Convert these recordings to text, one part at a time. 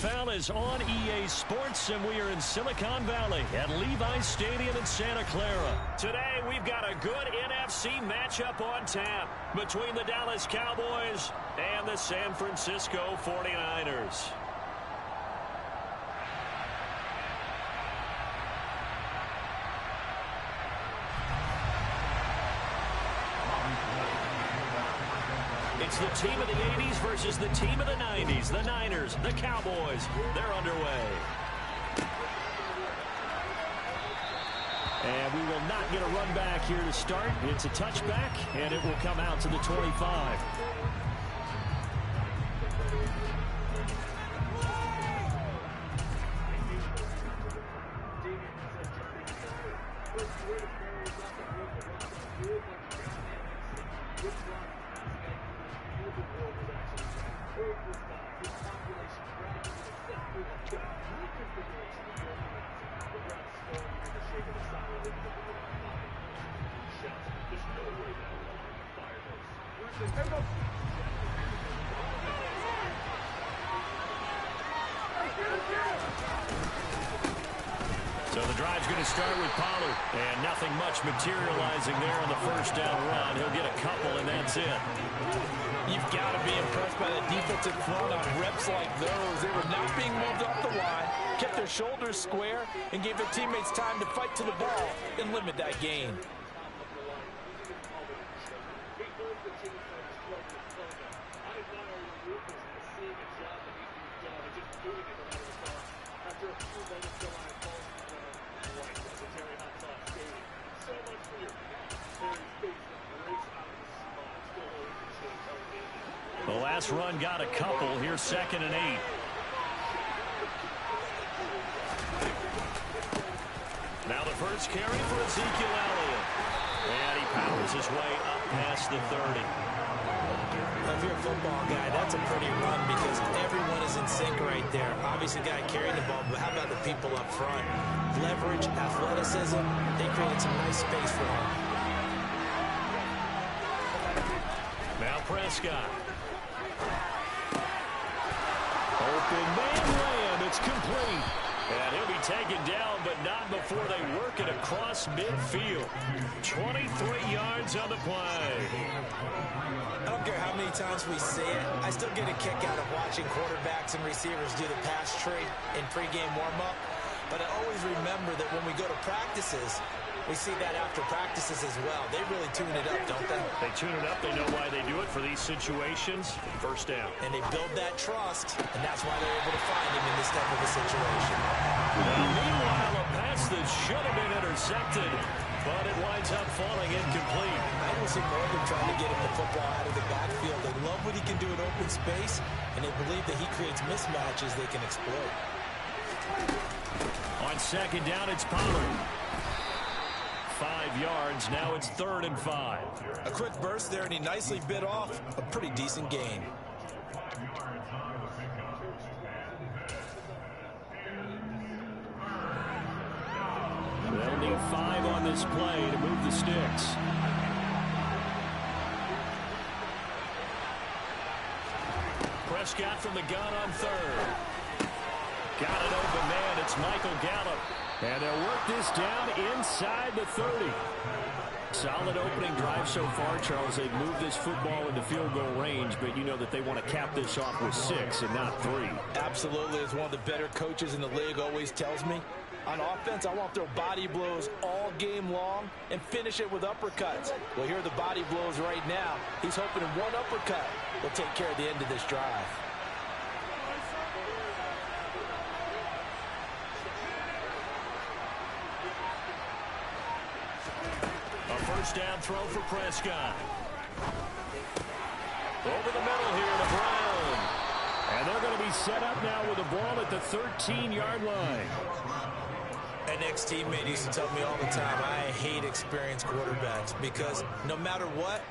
NFL is on EA Sports, and we are in Silicon Valley at Levi's Stadium in Santa Clara. Today, we've got a good NFC matchup on tap between the Dallas Cowboys and the San Francisco 49ers. It's the team of the 80s versus the team of the 90s. The Niners, the Cowboys, they're underway. And we will not get a run back here to start. It's a touchback, and it will come out to the 25. So the drive's going to start with Pollard, and nothing much materializing there on the first down run. He'll get a couple, and that's it. You've got to be impressed by the defensive front on reps like those. They were not being moved off the line, kept their shoulders square, and gave their teammates time to fight to the ball and limit that gain. The last run got a couple. Here's 2nd and 8. Now the first carry for Ezekiel Elliott. And he powers his way up past the 30. If you're a football guy, that's a pretty run because everyone is in sync right there. Obviously, the guy carrying the ball, but how about the people up front? Leverage, athleticism, they created some nice space for him. Now Prescott. Open man layup. It's complete. And he'll be taken down, but not before they work it across midfield. 23 yards on the play. I don't care how many times we see it. I still get a kick out of watching quarterbacks and receivers do the pass tree in pregame warm-up. But I always remember that when we go to practices, we see that after practices as well. They really tune it up, don't they? They tune it up. They know why they do it for these situations. First down. And they build that trust, and that's why they're able to find him in this type of a situation. Well, meanwhile, a pass that should have been intercepted, but it winds up falling incomplete. I will see Morgan trying to get him the football out of the backfield. They love what he can do in open space, and they believe that he creates mismatches they can exploit. On 2nd down, it's Pollard. 5 yards. Now it's 3rd and 5. A quick burst there, and he nicely bit off a pretty decent gain. They'll need 5 on this play to move the sticks. Prescott from the gun on 3rd. Got it open man. It's Michael Gallup. And they'll work this down inside the 30. Solid opening drive so far, Charles. They've moved this football into field goal range, but you know that they want to cap this off with 6 and not 3. Absolutely. As one of the better coaches in the league always tells me, on offense, I want to throw body blows all game long and finish it with uppercuts. Well, here are the body blows right now. He's hoping in one uppercut will take care of the end of this drive. First down throw for Prescott. Over the middle here to Brown. And they're going to be set up now with the ball at the 13-yard line. An ex-teammate used to tell me all the time, I hate experienced quarterbacks because no matter what,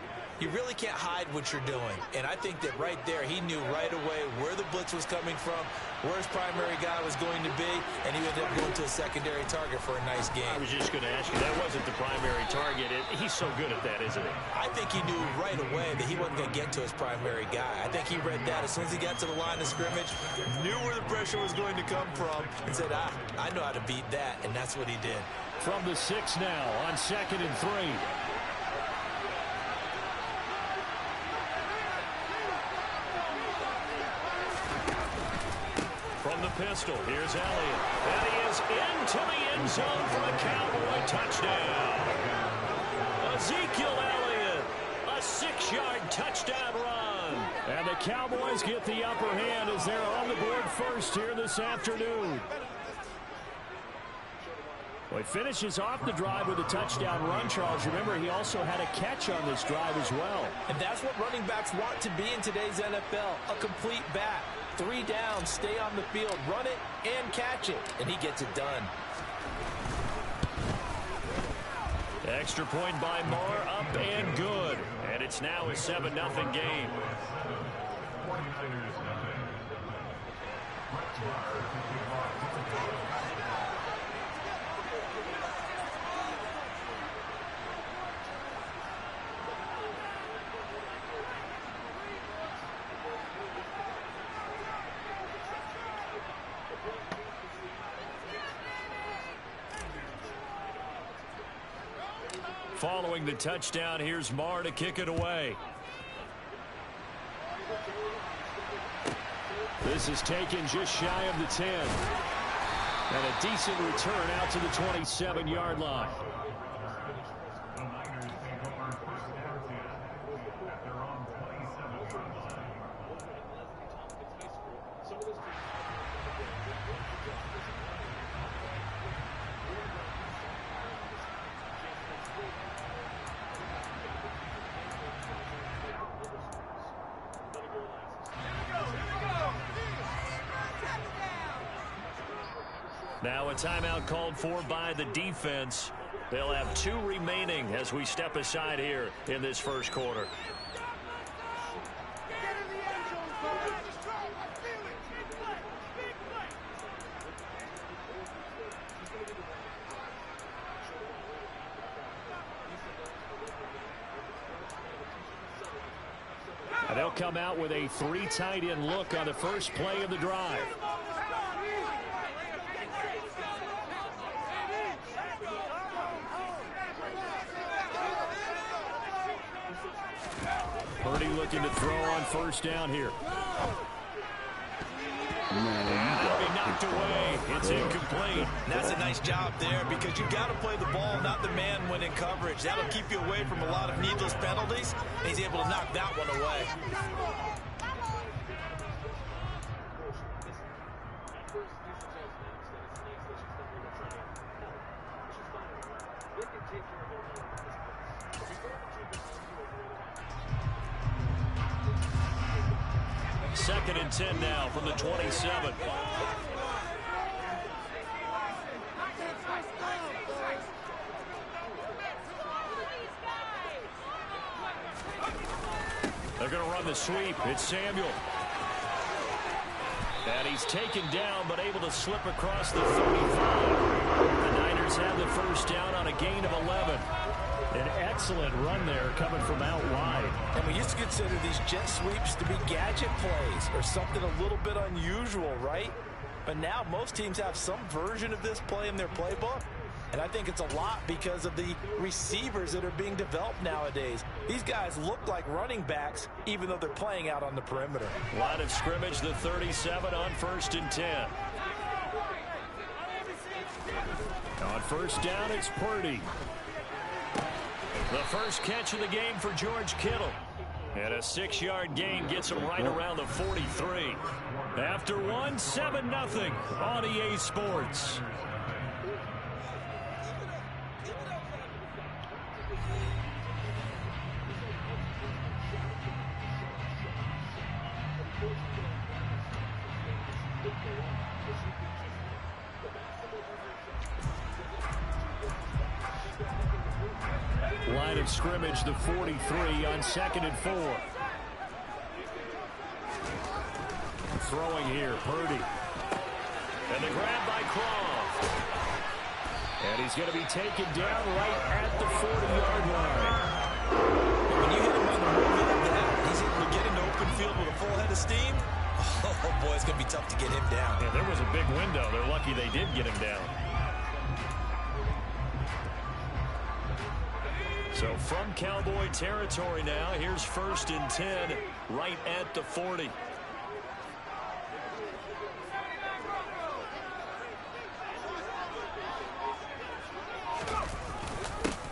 You really can't hide what you're doing. And I think that right there, he knew right away where the blitz was coming from, where his primary guy was going to be, and he ended up going to a secondary target for a nice game. I was just going to ask you, that wasn't the primary target. He's so good at that, isn't he? I think he knew right away that he wasn't going to get to his primary guy. I think he read that as soon as he got to the line of scrimmage, knew where the pressure was going to come from, and said, I know how to beat that, and that's what he did. From the 6 now on 2nd and 3. From the pistol, here's Elliott. And he is into the end zone for a Cowboy touchdown. Ezekiel Elliott, a 6-yard touchdown run. And the Cowboys get the upper hand as they're on the board first here this afternoon. Well, he finishes off the drive with a touchdown run, Charles. Remember, he also had a catch on this drive as well. And that's what running backs want to be in today's NFL, a complete back. 3 down, stay on the field, run it, and catch it. And he gets it done. Extra point by Moore, up and good. And it's now a 7-0 game. Following the touchdown, here's Marr to kick it away. This is taken just shy of the 10. And a decent return out to the 27-yard line. Now a timeout called for by the defense. They'll have 2 remaining as we step aside here in this first quarter. And they'll come out with a 3 tight end look on the first play of the drive. Purdy looking to throw on first down here. And that'll be knocked away. It's incomplete. That's a nice job there because you've got to play the ball, not the man when in coverage. That'll keep you away from a lot of needless penalties. And he's able to knock that one away. Second and 10 now from the 27. They're going to run the sweep. It's Samuel. And he's taken down but able to slip across the 35. The Niners have the first down on a gain of 11. An excellent run there coming from out wide. And we used to consider these jet sweeps to be gadget plays or something a little bit unusual, right? But now most teams have some version of this play in their playbook. And I think it's a lot because of the receivers that are being developed nowadays. These guys look like running backs even though they're playing out on the perimeter. Line of scrimmage, the 37 on 1st and 10. On first down, it's Purdy. The first catch of the game for George Kittle. And a 6-yard gain gets him right around the 43. After one, 7-0 on EA Sports. Line of scrimmage, the 43 on 2nd and 4. Throwing here, Purdy. And the grab by Croft. And he's going to be taken down right at the 40-yard line. When you hit him on the move like that, he's able to get into open field with a full head of steam. Oh, boy, it's going to be tough to get him down. Yeah, there was a big window. They're lucky they did get him down. So from Cowboy territory now, here's 1st and 10 right at the 40.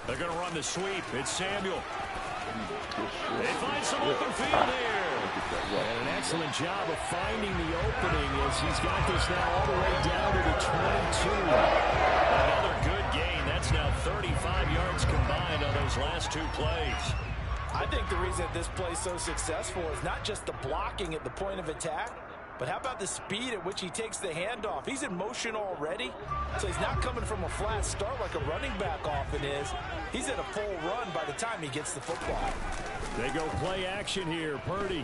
They're going to run the sweep. It's Samuel. They find some open field here. And an excellent job of finding the opening as he's got this now all the way down to the 22. Another good gain. That's now 35 yards combined on those last 2 plays. I think the reason that this play is so successful is not just the blocking at the point of attack, but how about the speed at which he takes the handoff? He's in motion already, so he's not coming from a flat start like a running back often is. He's in a full run by the time he gets the football. They go play action here. Purdy.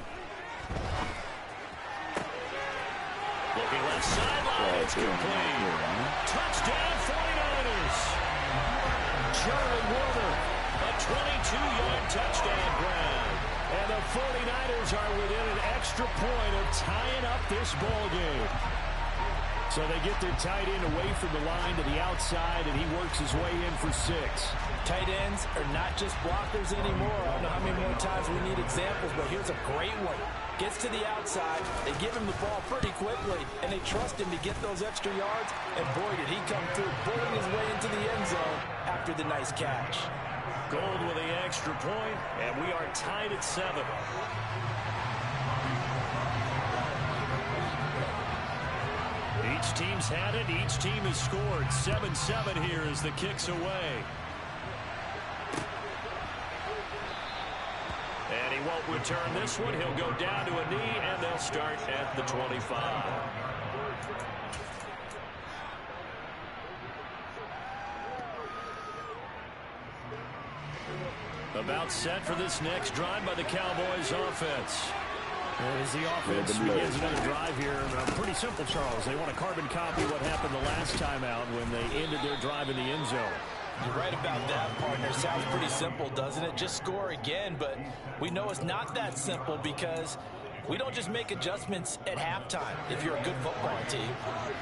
Looking left sideline. It's complete. Touchdown 49ers. Charlie Warmup. A 22-yard touchdown grab. And the 49ers are within an extra point of tying up this ball game. So they get their tight end away from the line to the outside, and he works his way in for 6. Tight ends are not just blockers anymore. I don't know how many more times we need examples, but here's a great one. Gets to the outside, they give him the ball pretty quickly, and they trust him to get those extra yards, and boy, did he come through, bulling his way into the end zone after the nice catch. Gold with the extra point, and we are tied at 7. Each team's had it. Each team has scored. 7-7 here as the kick's away. And he won't return this one. He'll go down to a knee, and they'll start at the 25. About set for this next drive by the Cowboys offense. As the offense begins another drive here, pretty simple, Charles. They want to carbon copy what happened the last time out when they ended their drive in the end zone. You're right about that, partner. Sounds pretty simple, doesn't it? Just score again, but we know it's not that simple because we don't just make adjustments at halftime if you're a good football team.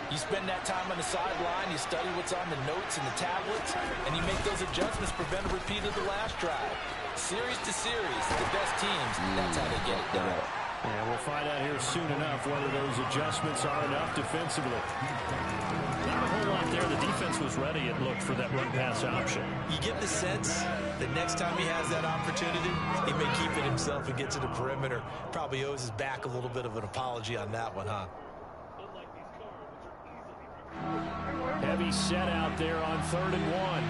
You spend that time on the sideline, you study what's on the notes and the tablets, and you make those adjustments, prevent a repeat of the last drive. Series to series, the best teams, that's how they get it done. And we'll find out here soon enough whether those adjustments are enough defensively. Not a whole lot there. The defense was ready, it looked, for that run-pass option. You get the sense that next time he has that opportunity, he may keep it himself and get to the perimeter. Probably owes his back a little bit of an apology on that one, huh? Heavy set out there on 3rd and 1.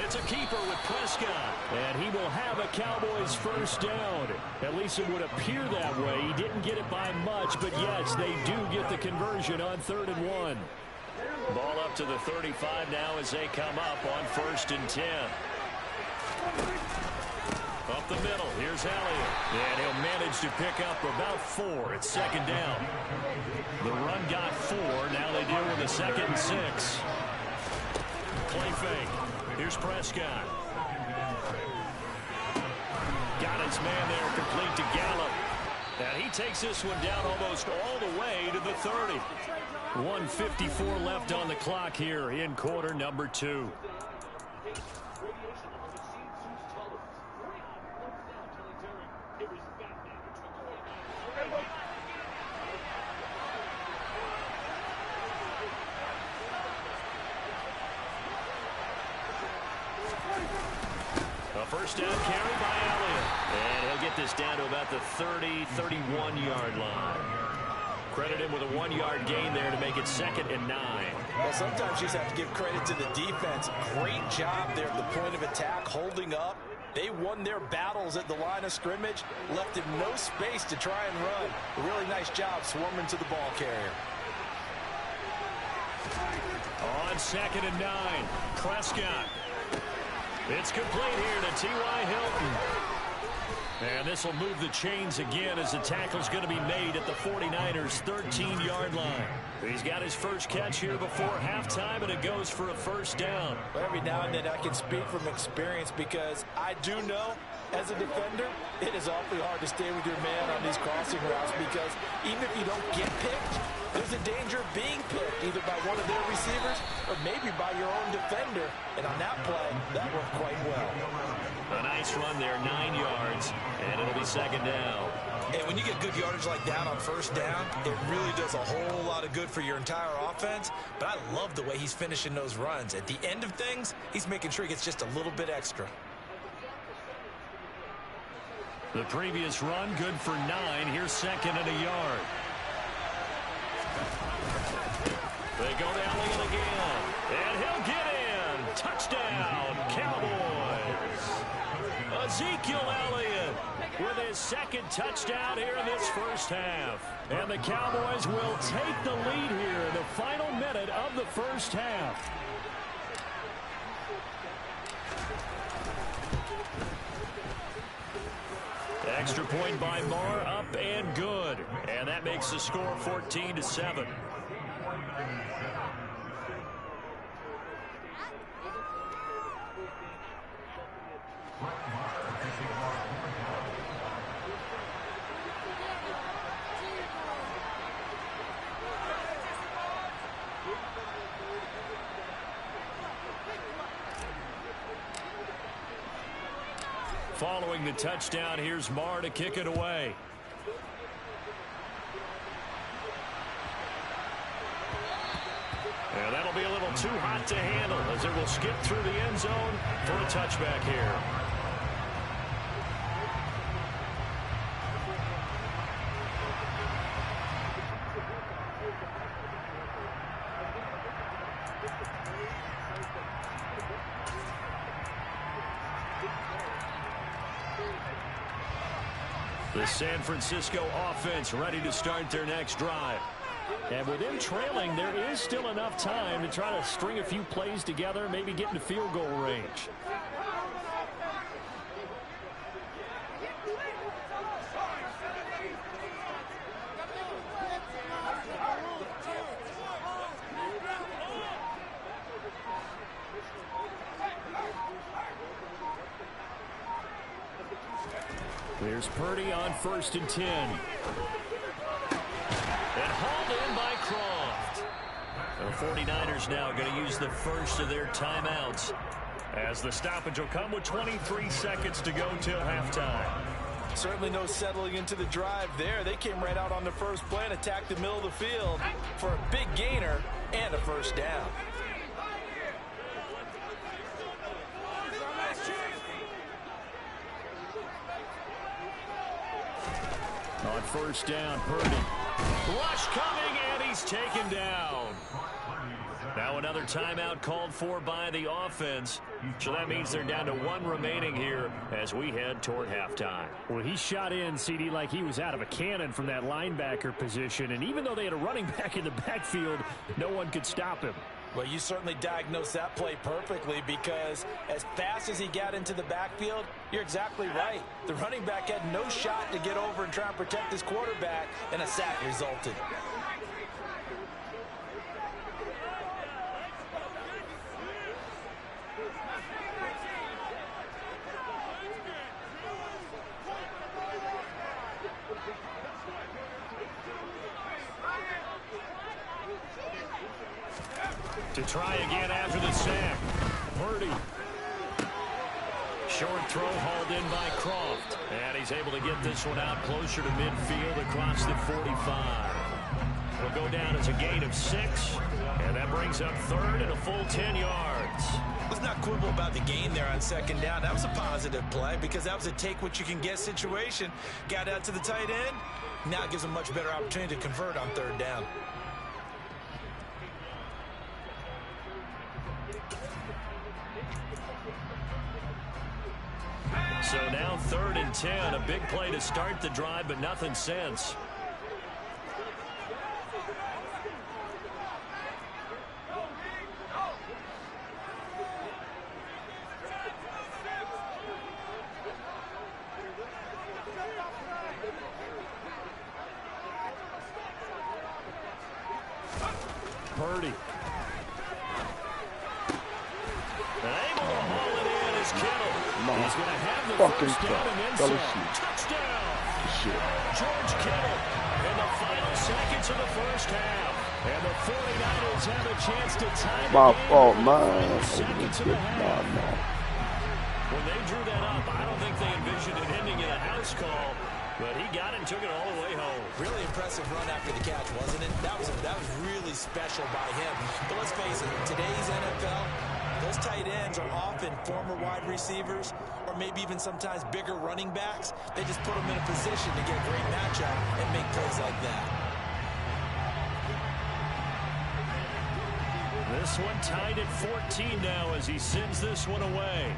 It's a keeper with Prescott, and he will have a Cowboys first down. At least it would appear that way. He didn't get it by much, but yes, they do get the conversion on 3rd and 1. Ball up to the 35 now as they come up on 1st and 10. Up the middle, here's Elliott, and he'll manage to pick up about 4. It's 2nd down. The run got 4. Now they deal with a 2nd and 6. Play fake. Here's Prescott. Got his man there, complete to Gallup. And he takes this one down almost all the way to the 30. 1:54 left on the clock here in quarter number 2. First down carry by Elliott. And he'll get this down to about the 30, 31-yard line. Credit him with a 1-yard gain there to make it 2nd and 9. Well, sometimes you just have to give credit to the defense. Great job there at the point of attack, holding up. They won their battles at the line of scrimmage, left him no space to try and run. A really nice job swarming to the ball carrier. On 2nd and 9, Prescott. It's complete here to T.Y. Hilton. And this will move the chains again as the tackle's going to be made at the 49ers' 13-yard line. He's got his first catch here before halftime, and it goes for a first down. Well, every now and then I can speak from experience because I do know, as a defender, it is awfully hard to stay with your man on these crossing routes because even if you don't get picked, there's a danger of being picked either by one of their receivers or maybe by your own defender. And on that play, that worked quite well. A nice run there, 9 yards, and it'll be second down. And when you get good yardage like that on first down, it really does a whole lot of good for your entire offense. But I love the way he's finishing those runs. At the end of things, he's making sure he gets just a little bit extra. The previous run, good for 9. Here's 2nd and a yard. They go to Elliott again, and he'll get in. Touchdown, Cowboys. Ezekiel Elliott with his second touchdown here in this first half. And the Cowboys will take the lead here in the final minute of the first half. Extra point by Marr, up and good. And that makes the score 14-7. Following the touchdown, here's Marr to kick it away. And that'll be a little too hot to handle as it will skip through the end zone for a touchback here. The San Francisco offense ready to start their next drive. And with them trailing, there is still enough time to try to string a few plays together, maybe get into field goal range. There's Purdy on 1st and 10. And hauled in by Croft. The 49ers now going to use the first of their timeouts as the stoppage will come with 23 seconds to go till halftime. Certainly no settling into the drive there. They came right out on the first play and attacked the middle of the field for a big gainer and a first down. On first down, Purdy. Rush coming, and he's taken down. Now another timeout called for by the offense. So that means they're down to 1 remaining here as we head toward halftime. Well, he shot in, CD, like he was out of a cannon from that linebacker position. And even though they had a running back in the backfield, no one could stop him. Well, you certainly diagnosed that play perfectly because as fast as he got into the backfield, you're exactly right. The running back had no shot to get over and try and protect his quarterback, and a sack resulted. To try again after the sack. Purdy. Short throw hauled in by Croft. And he's able to get this one out closer to midfield across the 45. It'll go down as a gain of 6. And that brings up 3rd and a full 10 yards. Let's not quibble about the gain there on 2nd down. That was a positive play because that was a take-what-you-can-get situation. Got out to the tight end. Now it gives a much better opportunity to convert on 3rd down. So now 3rd and 10, a big play to start the drive, but nothing since. Purdy. And able to haul it in is Kittle. He's going to have the first down and then some. Touchdown. George Kittle in the final seconds of the first half. And the 49ers have a chance to tie the game. Seconds of the half. When they drew that up, I don't think they envisioned it ending in a house call, but he got it and took it all the way home. Really impressive run after the catch, wasn't it? That was really special by him. But let's face it, today's NFL, those tight ends are often former wide receivers or maybe even sometimes bigger running backs. They just put them in a position to get a great matchup and make plays like that. This one tied at 14 now as he sends this one away.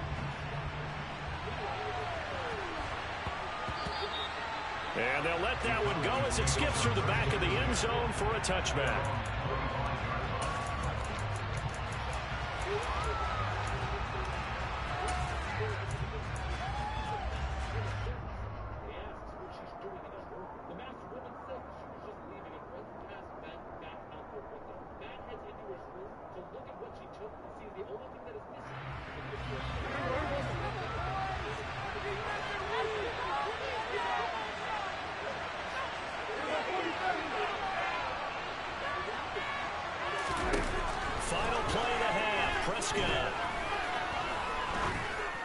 And they'll let that one go as it skips through the back of the end zone for a touchback.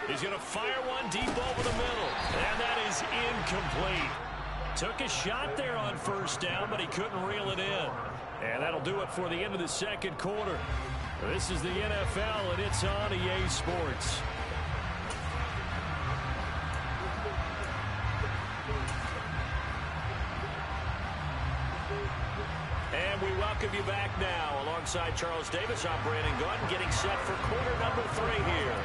He's going to fire one deep over the middle, and that is incomplete. Took a shot there on first down, but he couldn't reel it in. And that'll do it for the end of the second quarter. This is the NFL, and it's on EA Sports. And we welcome you back now. Alongside Charles Davis, I'm Brandon Gordon, getting set for quarter number 3 here.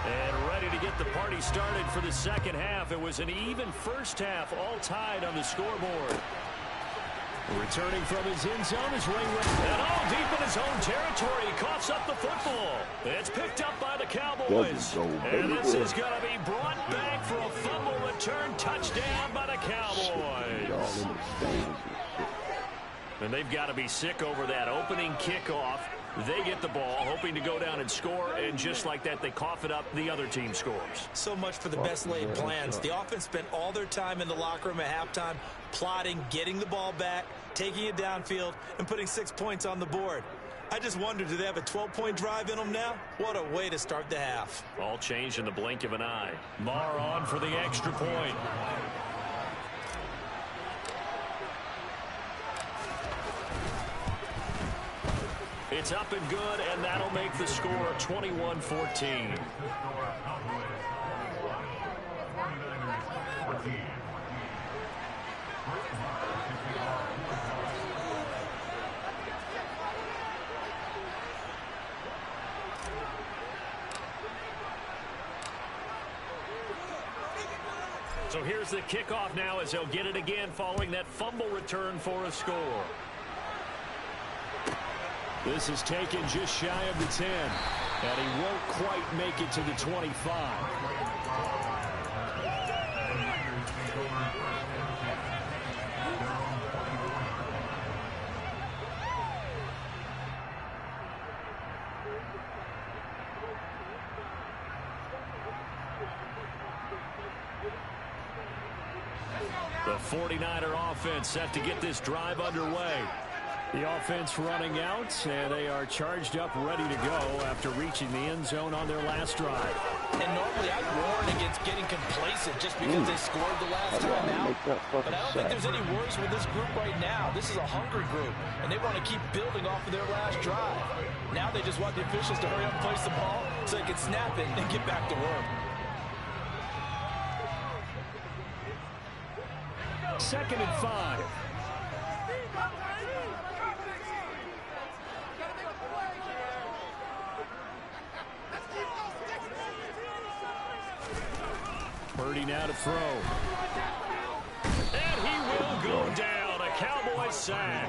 And ready to get the party started for the second half. It was an even first half, all tied on the scoreboard. Returning from his end zone is Ray Rice. And all deep in his own territory, he coughs up the football. It's picked up by the Cowboys. And this is going to be brought back for a fumble return touchdown by the Cowboys. And they've got to be sick over that opening kickoff. They get the ball, hoping to go down and score, and just like that, they cough it up, the other team scores. So much for the best laid plans. The offense spent all their time in the locker room at halftime, plotting, getting the ball back, taking it downfield, and putting 6 points on the board. I just wonder, do they have a 12-point drive in them now? What a way to start the half. All changed in the blink of an eye. Marr on for the extra point. It's up and good, and that'll make the score 21-14. So here's the kickoff now as they'll get it again following that fumble return for a score. This is taken just shy of the 10, and he won't quite make it to the 25. The 49er offense set to get this drive underway. The offense running out, and they are charged up, ready to go after reaching the end zone on their last drive. And normally I'd warn against getting complacent just because they scored the last time out. But I don't think there's any worries with this group right now. This is a hungry group, and they want to keep building off of their last drive. Now they just want the officials to hurry up and place the ball so they can snap it and get back to work. Second and 5. Purdy now to throw. And he will go down. A Cowboys sack.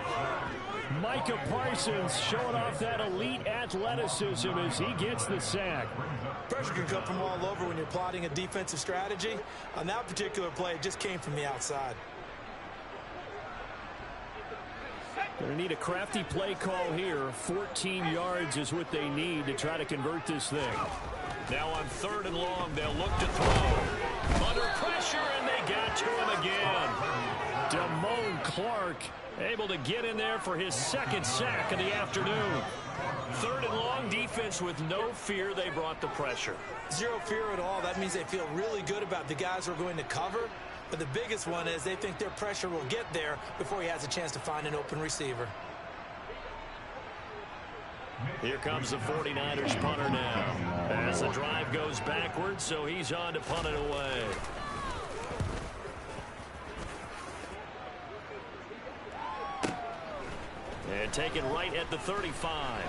Micah Parsons showing off that elite athleticism as he gets the sack. Pressure can come from all over when you're plotting a defensive strategy. On that particular play, it just came from the outside. Going to need a crafty play call here. 14 yards is what they need to try to convert this thing. Now on 3rd and long, they'll look to throw. Under pressure, and they got to him again. Damone Clark able to get in there for his 2nd sack of the afternoon. 3rd and long, defense with no fear. They brought the pressure. Zero fear at all. That means they feel really good about the guys who are going to cover. But the biggest one is they think their pressure will get there before he has a chance to find an open receiver. Here comes the 49ers punter now. As the drive goes backwards, so he's on to punt it away. And taken right at the 35.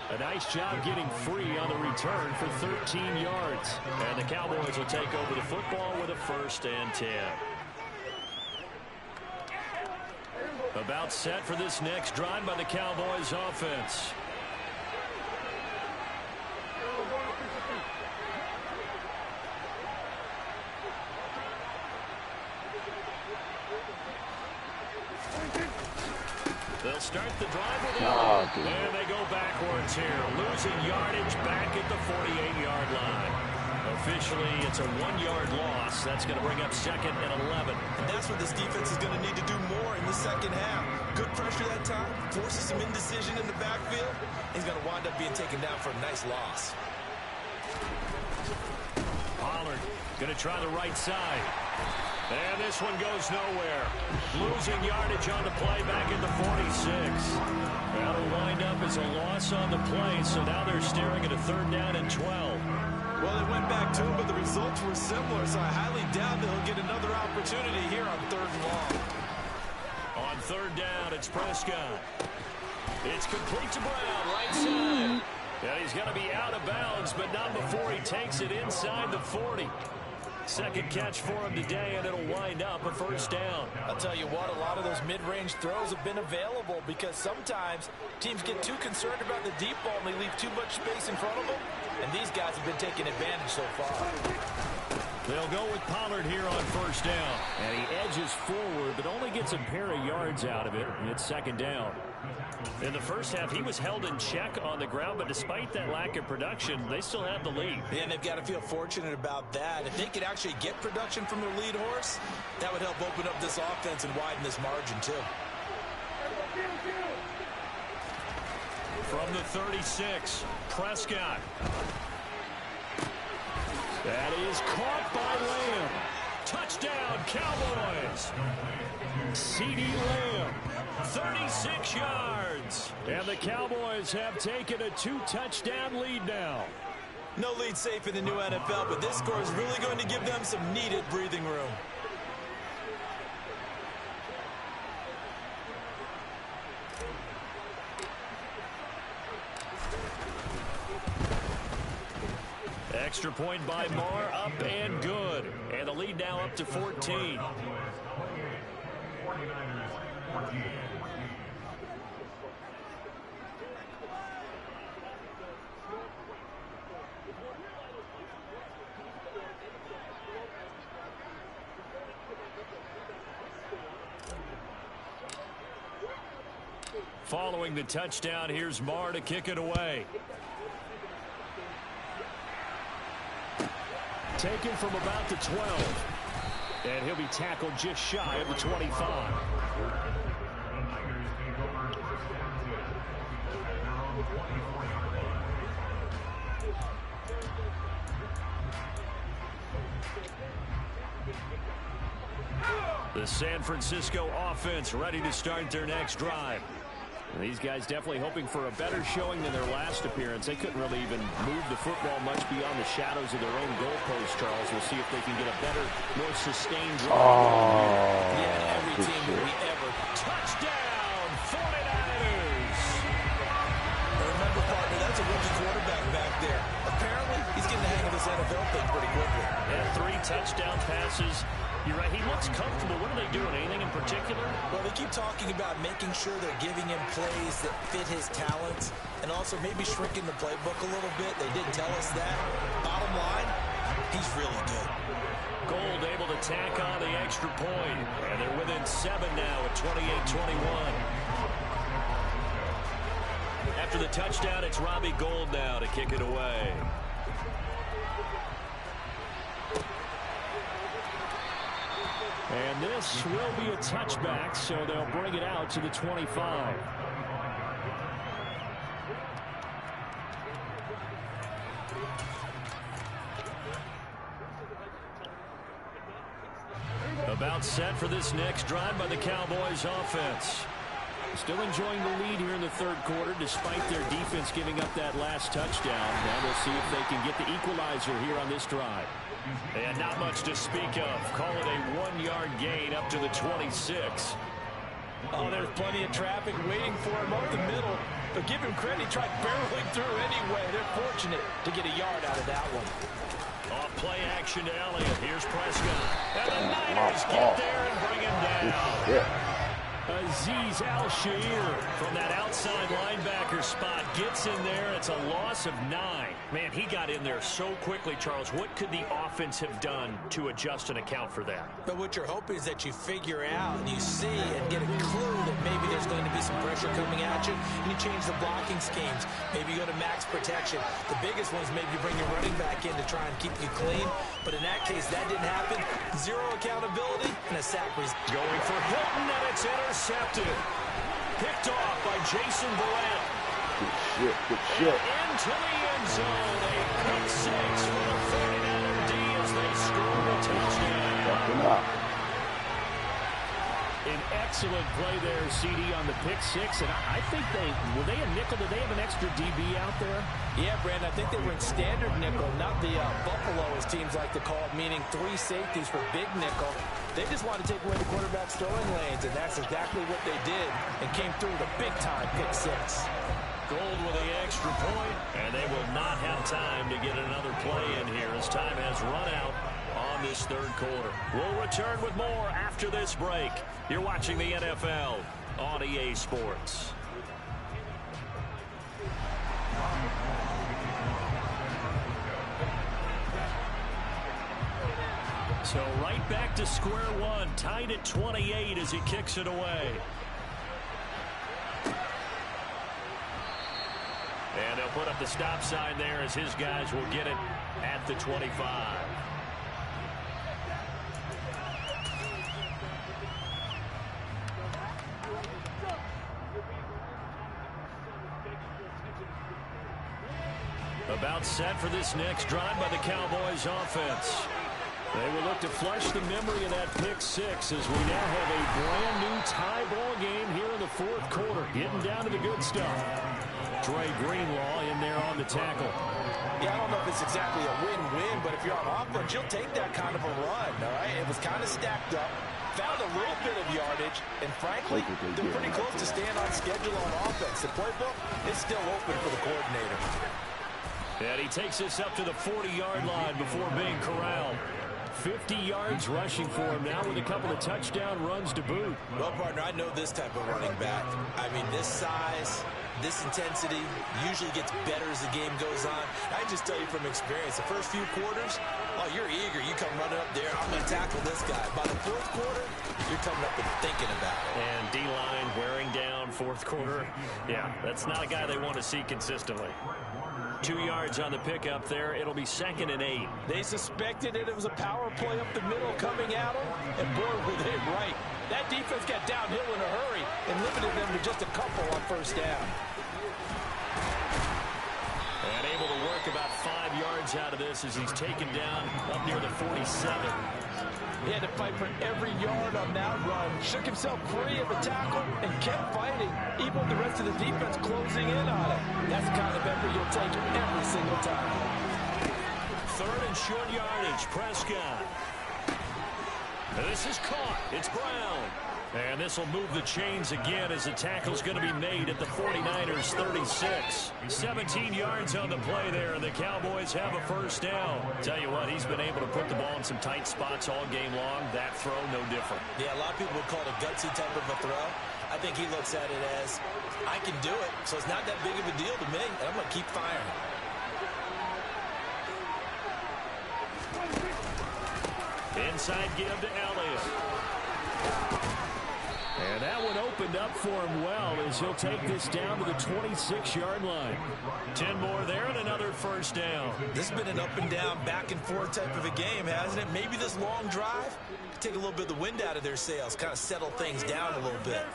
A nice job getting free on the return for 13 yards. And the Cowboys will take over the football with a 1st and 10. About set for this next drive by the Cowboys offense. They'll start the drive with and they go backwards here, losing yardage back at the 48-yard line. Officially, it's a 1-yard loss. That's going to bring up 2nd and 11. And that's what this defense is going to need to do more in the second half. Good pressure that time, forces some indecision in the backfield. He's going to wind up being taken down for a nice loss. Pollard going to try the right side. And this one goes nowhere. Losing yardage on the play back at the 46. That'll wind up as a loss on the play, so now they're staring at a 3rd down and 12. Well, they went back to him, but the results were similar, so I highly doubt that he'll get another opportunity here on 3rd and long. On 3rd down, it's Prescott. It's complete to Brown, right side. Yeah, he's going to be out of bounds, but not before he takes it inside the 40. 2nd catch for him today, and it'll wind up a 1st down. I'll tell you what, a lot of those mid-range throws have been available because sometimes teams get too concerned about the deep ball and they leave too much space in front of them, and these guys have been taking advantage so far. They'll go with Pollard here on 1st down. And he edges forward, but only gets a pair of yards out of it. It's 2nd down. In the first half, he was held in check on the ground, but despite that lack of production, they still have the lead. Yeah, and they've got to feel fortunate about that. If they could actually get production from their lead horse, that would help open up this offense and widen this margin, too. From the 36, Prescott. That is caught by Lamb. Touchdown, Cowboys. CeeDee Lamb. 36 yards. And the Cowboys have taken a 2-touchdown lead now. No lead safe in the new NFL, but this score is really going to give them some needed breathing room. Extra point by Marr, up and good. And the lead now up to 14. Following the touchdown, here's Marr to kick it away. Taken from about the 12. And he'll be tackled just shy of the 25. The San Francisco offense ready to start their next drive. These guys definitely hoping for a better showing than their last appearance. They couldn't really even move the football much beyond the shadows of their own goalpost, Charles. We'll see if they can get a better, more sustained drive. Yeah, every team that we ever. Touchdown, 49ers. Remember, partner, that's a rookie quarterback back there. Apparently, he's getting the hang of this NFL thing pretty quickly. And 3 touchdown passes. You're right, he looks comfortable. What are they doing? Anything in particular? Well, they keep talking about making sure they're giving him plays that fit his talents and also maybe shrinking the playbook a little bit. They did tell us that. Bottom line, He's really good. Gold able to tack on the extra point. And they're within 7 now at 28-21. After the touchdown, it's Robbie Gould now to kick it away. And this will be a touchback, so they'll bring it out to the 25. About set for this next drive by the Cowboys offense. Still enjoying the lead here in the third quarter despite their defense giving up that last touchdown. Now we'll see if they can get the equalizer here on this drive. And not much to speak of. Call it a 1-yard gain up to the 26. Oh, there's plenty of traffic waiting for him up the middle. But give him credit, he tried barreling through anyway. They're fortunate to get a yard out of that one. Off play action to Elliott. Here's Prescott. And the Niners get there and bring him down. Azeez Al-Shaair from that outside linebacker spot gets in there. It's a loss of 9. Man, he got in there so quickly, Charles. What could the offense have done to adjust and account for that? But what you're hoping is that you figure out and you see and get a clue that maybe there's going to be some pressure coming at you, and you change the blocking schemes. Maybe you go to max protection. The biggest one is maybe you bring your running back in to try and keep you clean. But in that case, that didn't happen. Zero accountability and a sack result. Going for Hilton, and it's intercepted. Picked off by Jason Verrett. Good shit. Into the end zone. A pick 6 for the 49er D as they score a touchdown. An excellent play there, CD, on the pick 6. And I think were they a nickel? Did they have an extra DB out there? Yeah, Brandon, I think they were in standard nickel, not the Buffalo, as teams like to call it, meaning 3 safeties for big nickel. They just wanted to take away the quarterback's throwing lanes, and that's exactly what they did, and came through with a big-time pick 6. Gold with the extra point, and they will not have time to get another play in here as time has run out on this third quarter. We'll return with more after this break. You're watching the NFL on EA Sports. So right back to square one, tied at 28 as he kicks it away. And they'll put up the stop sign there as his guys will get it at the 25. About set for this next drive by the Cowboys offense. They will look to flush the memory of that pick 6 as we now have a brand new tie ball game here in the fourth quarter. Getting down to the good stuff. Dre Greenlaw in there on the tackle. Yeah, I don't know if it's exactly a win-win, but if you're on offense, you'll take that kind of a run, all right? It was kind of stacked up, found a little bit of yardage, and frankly, they're pretty close to staying on schedule on offense. The playbook is still open for the coordinator. And he takes this up to the 40-yard line before being corralled. 50 yards rushing for him now with a couple of touchdown runs to boot. Well, partner, I know this type of running back. I mean, this size, this intensity usually gets better as the game goes on. I just tell you from experience, the first few quarters, oh, you're eager. You come running up there, I'm going to tackle this guy. By the fourth quarter, you're coming up and thinking about it. And D-line wearing down fourth quarter. Yeah, that's not a guy they want to see consistently. 2 yards on the pickup there. It'll be 2nd and 8. They suspected it was a power play up the middle coming at them, and boy, were they right. That defense got downhill in a hurry and limited them to just a couple on first down. And able to work about 5 yards out of this as he's taken down up near the 47. He had to fight for every yard on that run. Shook himself free of the tackle and kept fighting, even with the rest of the defense closing in on him. That's the kind of effort you'll take every single time. 3rd and short yardage, Prescott. And this is caught. It's Brown. And this will move the chains again as the tackle's going to be made at the 49ers 36. 17 yards on the play there, and the Cowboys have a first down. Tell you what, he's been able to put the ball in some tight spots all game long. That throw, no different. Yeah, a lot of people would call it a gutsy type of a throw. I think he looks at it as, I can do it, so it's not that big of a deal to me, and I'm going to keep firing. Inside give to Elliott. And that one opened up for him well as he'll take this down to the 26-yard line. 10 more there and another first down. This has been an up and down, back and forth type of a game, hasn't it? Maybe this long drive take a little bit of the wind out of their sails, kind of settle things down a little bit.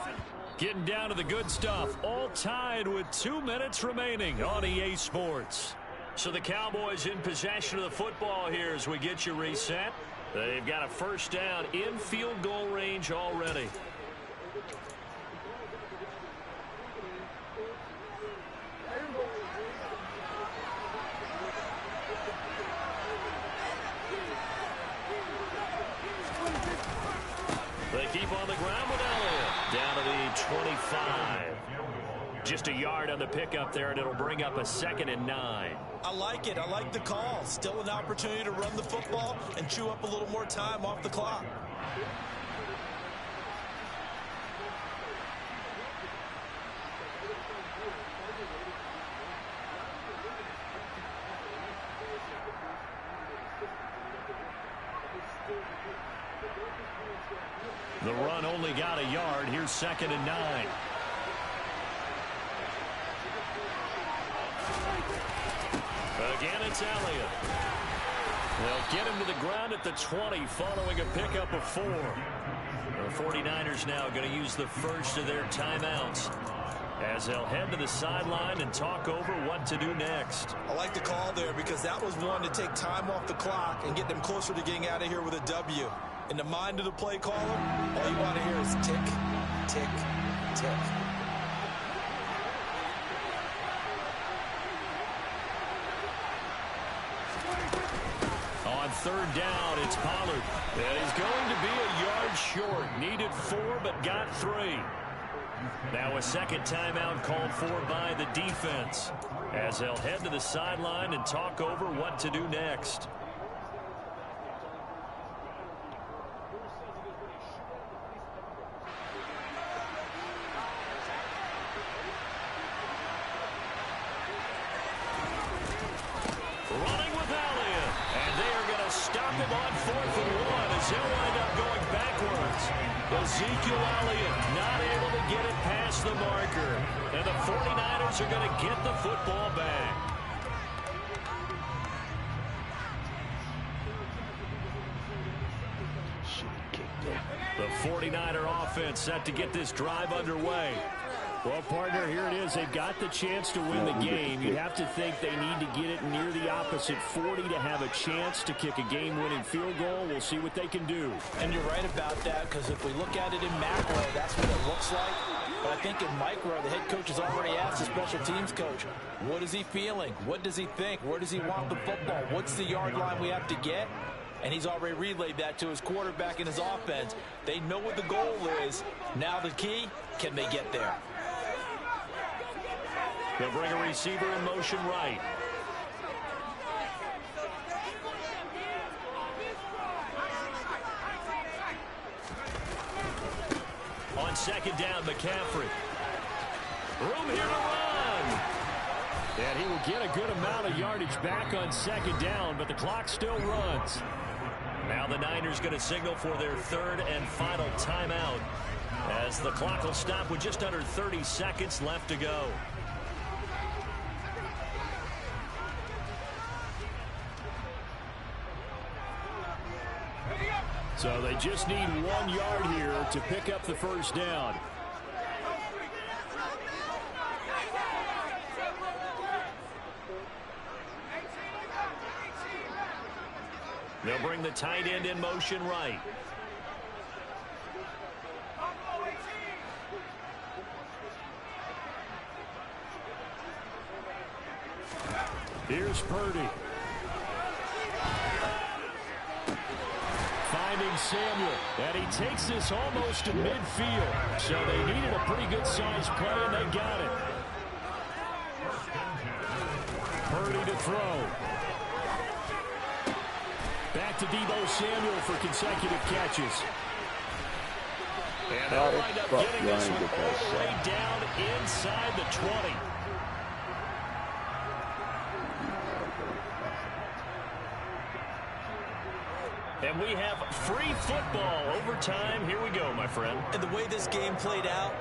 Getting down to the good stuff, all tied with 2 minutes remaining on EA Sports. So the Cowboys in possession of the football here as we get you reset. They've got a first down in field goal range already. They keep on the ground with Elliott. Down to the 25. Just a yard on the pickup there, and it'll bring up a 2nd and 9. I like it. I like the call. Still an opportunity to run the football and chew up a little more time off the clock. The run only got a yard. Here's 2nd and 9. Again, it's Elliott. They'll get him to the ground at the 20 following a pickup of 4. The 49ers now going to use the first of their timeouts as they'll head to the sideline and talk over what to do next. I like the call there because that was one to take time off the clock and get them closer to getting out of here with a W. In the mind of the play caller, all you want to hear is tick, tick, tick. On 3rd down, it's Pollard. And he's going to be a yard short. Needed 4, but got 3. Now a second timeout called for by the defense as they'll head to the sideline and talk over what to do next. Running with Elliott, and they are going to stop him on 4th and 1 as he'll wind up going backwards. Ezekiel Elliott not able to get it past the marker, and the 49ers are going to get the football back. The 49er offense set to get this drive underway. Well, partner, here it is. They've got the chance to win the game. You'd have to think they need to get it near the opposite 40 to have a chance to kick a game-winning field goal. We'll see what they can do. And you're right about that, because if we look at it in macro, that's what it looks like. But I think in micro, the head coach has already asked the special teams coach, what is he feeling? What does he think? Where does he want the football? What's the yard line we have to get? And he's already relayed that to his quarterback and his offense. They know what the goal is. Now the key, can they get there? They'll bring a receiver in motion right. On 2nd down, McCaffrey. Room here to run. And he will get a good amount of yardage back on 2nd down, but the clock still runs. Now the Niners going to signal for their 3rd and final timeout as the clock will stop with just under 30 seconds left to go. So they just need 1 yard here to pick up the first down. They'll bring the tight end in motion right. Here's Purdy. Finding Samuel, and he takes this almost to midfield. So they needed a pretty good-sized play, and they got it. Purdy to throw. Back to Deebo Samuel for consecutive catches. And they'll wind up getting this one all the way down inside the 20. And we have free football overtime. Here we go, my friend. And the way this game played out,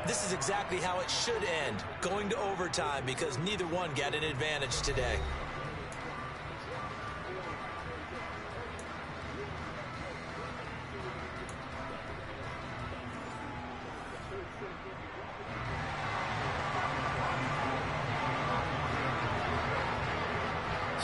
this is exactly how it should end, going to overtime, because neither one got an advantage today.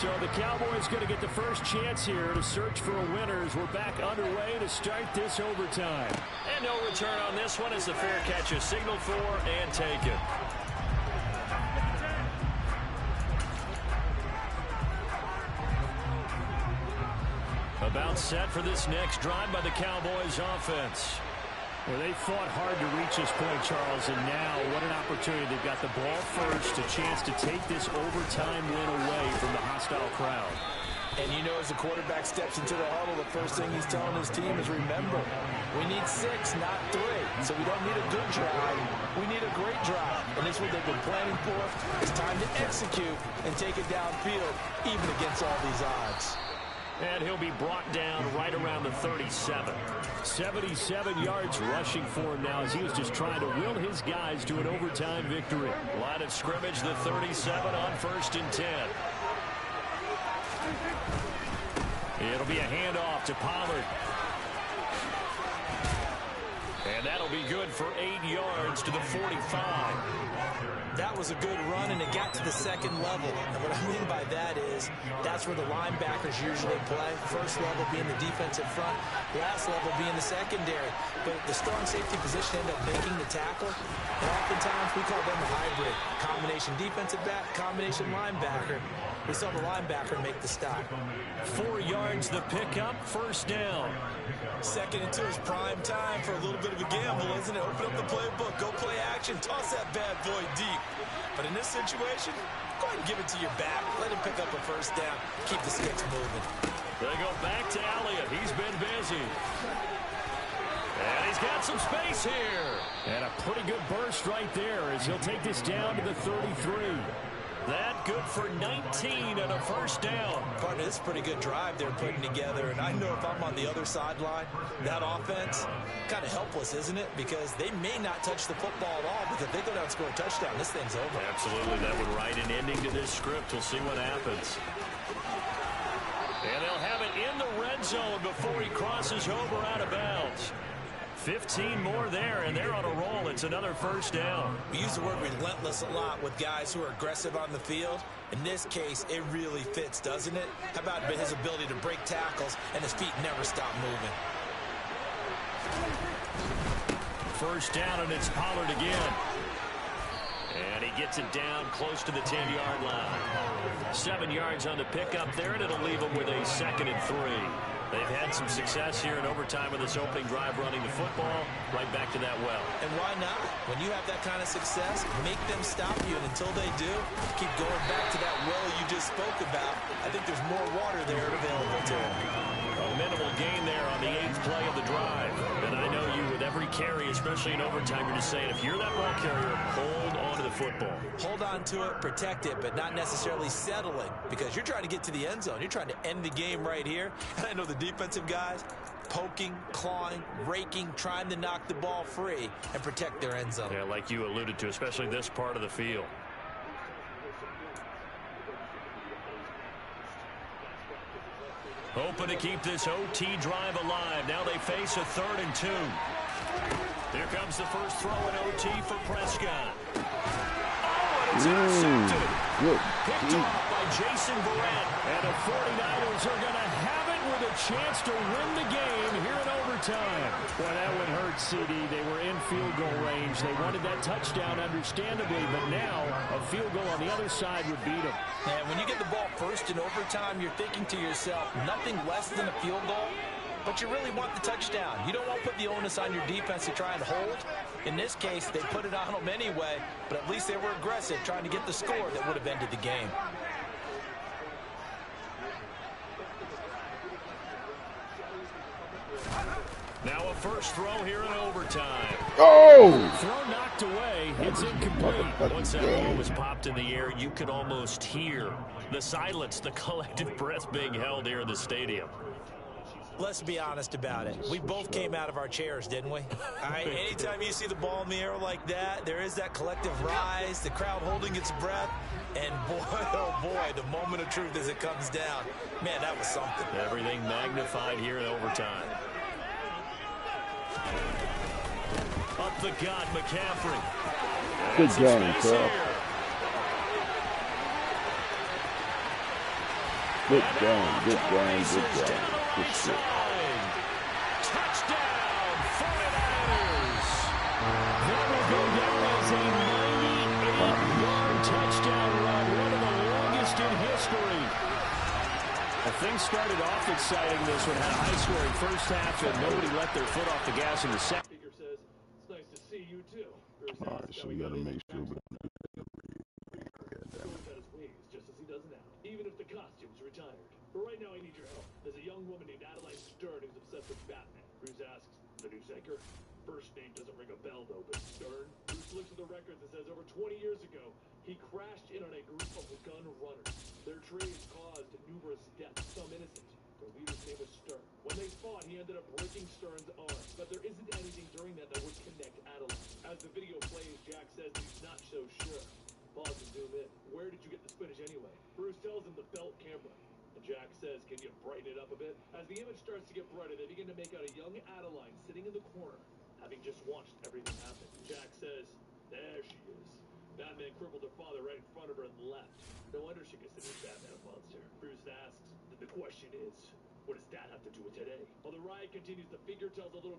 So the Cowboys going to get the first chance here to search for a winner as we're back underway to start this overtime. And no return on this one as the fair catch is signaled for and taken. About set for this next drive by the Cowboys offense. Well, they fought hard to reach this point, Charles, and now what an opportunity. They've got the ball first, a chance to take this overtime win away from the hostile crowd. And you know, as the quarterback steps into the huddle, the first thing he's telling his team is, remember, we need 6, not 3. So we don't need a good drive. We need a great drive. And this is what they've been planning for. It's time to execute and take it downfield, even against all these odds. And he'll be brought down right around the 37. 77 yards rushing for him now as he was just trying to will his guys to an overtime victory. Line of scrimmage, the 37 on 1st and 10. It'll be a handoff to Pollard. And that'll be good for 8 yards to the 45. That was a good run, and it got to the second level. And what I mean by that is that's where the linebackers usually play. First level being the defensive front, last level being the secondary. But the strong safety position ended up making the tackle. And oftentimes we call them a hybrid. Combination defensive back, combination linebacker. We saw the linebacker make the stop. 4 yards the pickup, first down. 2nd and 2 is prime time for a little bit of a gamble, isn't it? Open up the playbook, go play action, toss that bad boy deep. But in this situation, go ahead and give it to your back. Let him pick up a first down. Keep the sticks moving. They go back to Elliott. He's been busy. And he's got some space here. And a pretty good burst right there as he'll take this down to the 33. That good for 19 and a first down. Partner, this is a pretty good drive they're putting together. And I know if I'm on the other sideline, that offense, kind of helpless, isn't it? Because they may not touch the football at all. Because if they go down and score a touchdown, this thing's over. Absolutely. That would write an ending to this script. We'll see what happens. And they'll have it in the red zone before he crosses over out of bounds. 15 more there, and they're on a roll. It's another first down. We use the word relentless a lot with guys who are aggressive on the field. In this case, it really fits, doesn't it? How about his ability to break tackles and his feet never stop moving? First down, and it's Pollard again. And he gets it down close to the 10-yard line. 7 yards on the pickup there, and it'll leave them with a 2nd and 3. They've had some success here in overtime with this opening drive running the football right back to that well. And why not? When you have that kind of success, make them stop you. And until they do, keep going back to that well you just spoke about. I think there's more water there available to them. A minimal gain there on the 8th play of the drive. And I know you, with every carry, especially in overtime, you're just saying, if you're that ball carrier, hold on to the football. Hold on to it, protect it, but not necessarily settle it, because you're trying to get to the end zone. You're trying to end the game right here. And I know the defensive guys poking, clawing, raking, trying to knock the ball free and protect their end zone. Yeah, like you alluded to, especially this part of the field. Hoping to keep this OT drive alive. Now they face a 3rd and 2. Here comes the first throw in OT for Prescott. Oh, and it's intercepted. Good. Picked off by Jason Verrett. And the 49ers are going to have it with a chance to win the game here in overtime. Boy, that would hurt, CD. They were in field goal range. They wanted that touchdown, understandably, but now a field goal on the other side would beat them. And when you get the ball first in overtime, you're thinking to yourself, nothing less than a field goal, but you really want the touchdown. You don't want to put the onus on your defense to try and hold. In this case, they put it on them anyway, but at least they were aggressive, trying to get the score that would have ended the game. Now a first throw here in overtime. Oh! Throw knocked away. It's incomplete. Once that ball was popped in the air, you could almost hear the silence, the collective breath being held here in the stadium. Let's be honest about it. We both came out of our chairs, didn't we? All right, anytime you see the ball in the air like that, there is that collective rise, the crowd holding its breath, and boy, oh boy, the moment of truth as it comes down. Man, that was something. Everything magnified here in overtime. Up the gut, McCaffrey. Good game, Carl. Good game, good game, good game. Good shit. Touchdown, 49ers. That will go down as a 98-yard touchdown run, one of the longest in history. Things started off exciting. This one had a high-scoring first half, and nobody let their foot off the gas in the second. Speaker says, it's nice to see you too. All right, so we got to make sure we Just as he does now, even if the costume's retired. But right now I need your help. There's a young woman named Adeline Stern who's obsessed with Batman. Bruce asks, the news anchor? First name doesn't ring a bell though, but Stern? Bruce looks at the records and says over 20 years ago, he crashed in on a group of gun runners. Their trades caused numerous deaths, some innocent. The leader's name was Stern. When they fought, he ended up breaking Stern's arm. But there isn't anything during that would connect Adeline. As the video plays, Jack says he's not so sure. Pause and zoom in. Where did you get this footage anyway? Bruce tells him the belt camera. And Jack says, can you brighten it up a bit? As the image starts to get brighter, they begin to make out a young Adeline sitting in the corner, having just watched everything happen. Jack says, there she is. Batman crippled her father right in front of her and left. No wonder she considers Batman a monster. Bruce asks, the question is, what does that have to do with today? While the riot continues, the figure tells a little